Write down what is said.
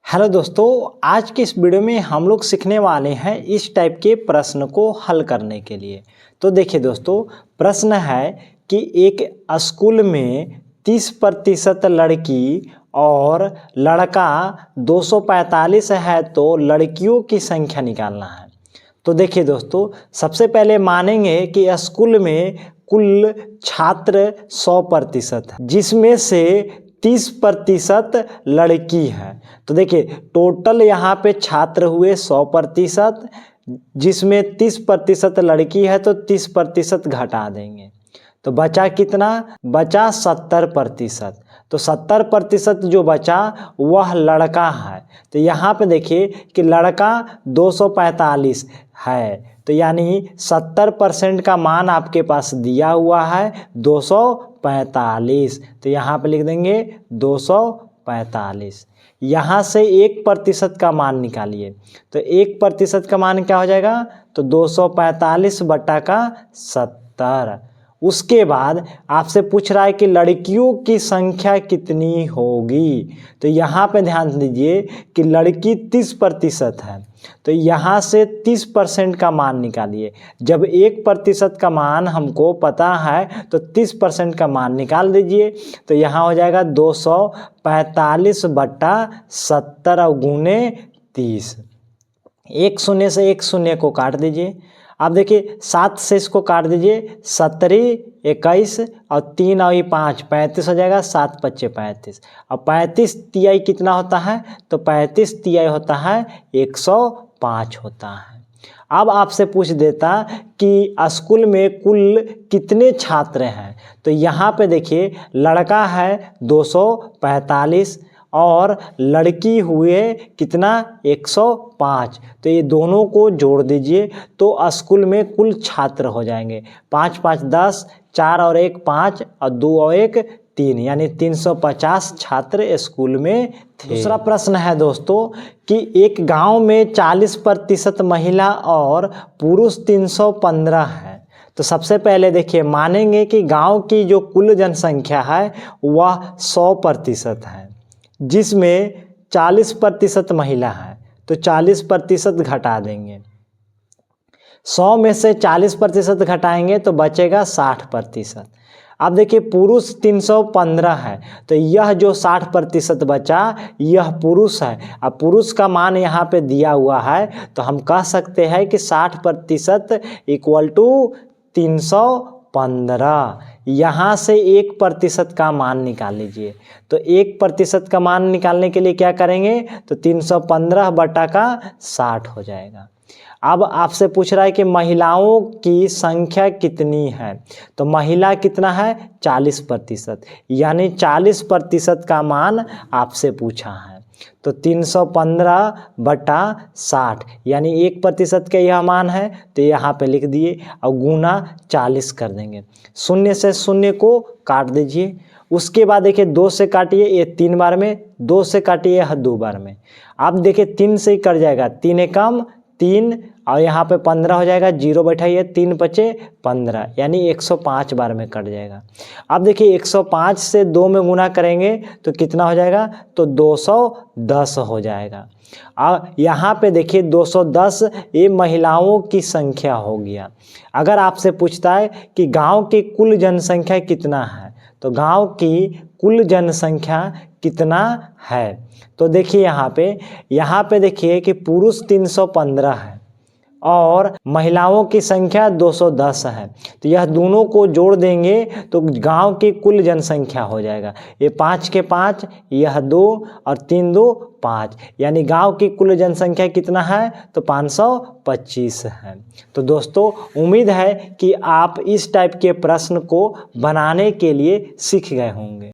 Hello दोस्तों, आज के इस वीडियो में हम लोग सीखने वाले हैं इस टाइप के प्रश्न को हल करने के लिए। तो देखिए दोस्तों, प्रश्न है कि एक स्कूल में 30% लड़की और लड़का 245 है, तो लड़कियों की संख्या निकालना है। तो देखिए दोस्तों, सबसे पहले मानेंगे कि स्कूल में कुल छात्र 100% है, जिसमें से 30% लड़की है। तो देखिए टोटल यहाँ पे छात्र हुए 100%, जिसमें 30% लड़की है, तो 30% घटा देंगे तो बचा कितना? बचा 70%। तो 70% जो बचा वह लड़का है। तो यहाँ पे देखिए कि लड़का 245 है, तो यानी 70% का मान आपके पास दिया हुआ है 245। तो यहाँ पे लिख देंगे 245। यहाँ से 1% का मान निकालिए। तो 1% का मान क्या हो जाएगा? तो 245 बटा का 70। उसके बाद आपसे पूछ रहा है कि लड़कियों की संख्या कितनी होगी। तो यहाँ पे ध्यान दीजिए कि लड़की 30% है, तो यहाँ से 30% का मान निकालिए। जब 1% का मान हमको पता है तो 30% का मान निकाल दीजिए। तो यहाँ हो जाएगा 245 बटा 70 और गुने 30। एक शून्य से एक शून्य को काट दीजिए। अब देखिए 7 से इसको काट दीजिए, 17 21 और 3 और 5 35 हो जाएगा। 7 5 35 और 35 तिहाई कितना होता है? तो 35 तिहाई होता है 105 होता है। अब आपसे पूछ देता कि स्कूल में कुल कितने छात्र हैं। तो यहाँ पे देखिए लड़का है 245 और लड़की हुए कितना? 105। तो ये दोनों को जोड़ दीजिए तो स्कूल में कुल छात्र हो जाएंगे 5 5 10, 4 और 1 5 और 2 और 1 3, यानी 350 छात्र स्कूल में थे। दूसरा प्रश्न है दोस्तों कि एक गांव में 40% महिला और पुरुष 315 है। तो सबसे पहले देखिए मानेंगे कि गांव की जो कुल जनसंख्या है वह 100% है, जिसमें 40% महिला है। तो 40% घटा देंगे। 100 में से 40% घटाएंगे तो बचेगा 60%। अब देखिए पुरुष 315 है, तो यह जो 60% बचा यह पुरुष है। अब पुरुष का मान यहाँ पे दिया हुआ है, तो हम कह सकते हैं कि 60% इक्वल टू 315। यहाँ से 1% का मान निकाल लीजिए। तो 1% का मान निकालने के लिए क्या करेंगे? तो 315 बटा का 60 हो जाएगा। अब आपसे पूछ रहा है कि महिलाओं की संख्या कितनी है। तो महिला कितना है? 40%, यानी 40% का मान आपसे पूछा है। तो 315 बटा 60, यानी 1% का यह मान है, तो यहाँ पे लिख दिए और गुना 40 कर देंगे। शून्य से शून्य को काट दीजिए। उसके बाद देखिए 2 से काटिए, ये 3 बार में, 2 से काटिए 2 बार में। अब देखिए 3 से ही कट जाएगा, 3 एकम 3 और यहाँ पे 15 हो जाएगा, 0 बैठाइए, 3 5 15, यानी 105 बार में कट जाएगा। अब देखिए 105 से 2 में गुना करेंगे तो कितना हो जाएगा? तो 210 हो जाएगा। अब यहाँ पे देखिए 210 ये महिलाओं की संख्या हो गया। अगर आपसे पूछता है कि गांव की कुल जनसंख्या कितना है, तो गांव की कुल जनसंख्या कितना है। तो देखिए यहाँ पे देखिए कि पुरुष 315 है और महिलाओं की संख्या 210 है। तो यह दोनों को जोड़ देंगे तो गांव की कुल जनसंख्या हो जाएगा। ये 5 के 5, यह 2 और 3 2 5, यानी गांव की कुल जनसंख्या कितना है? तो 525 है। तो दोस्तों उम्मीद है कि आप इस टाइप के प्रश्न को बनाने के लिए सीख गए होंगे।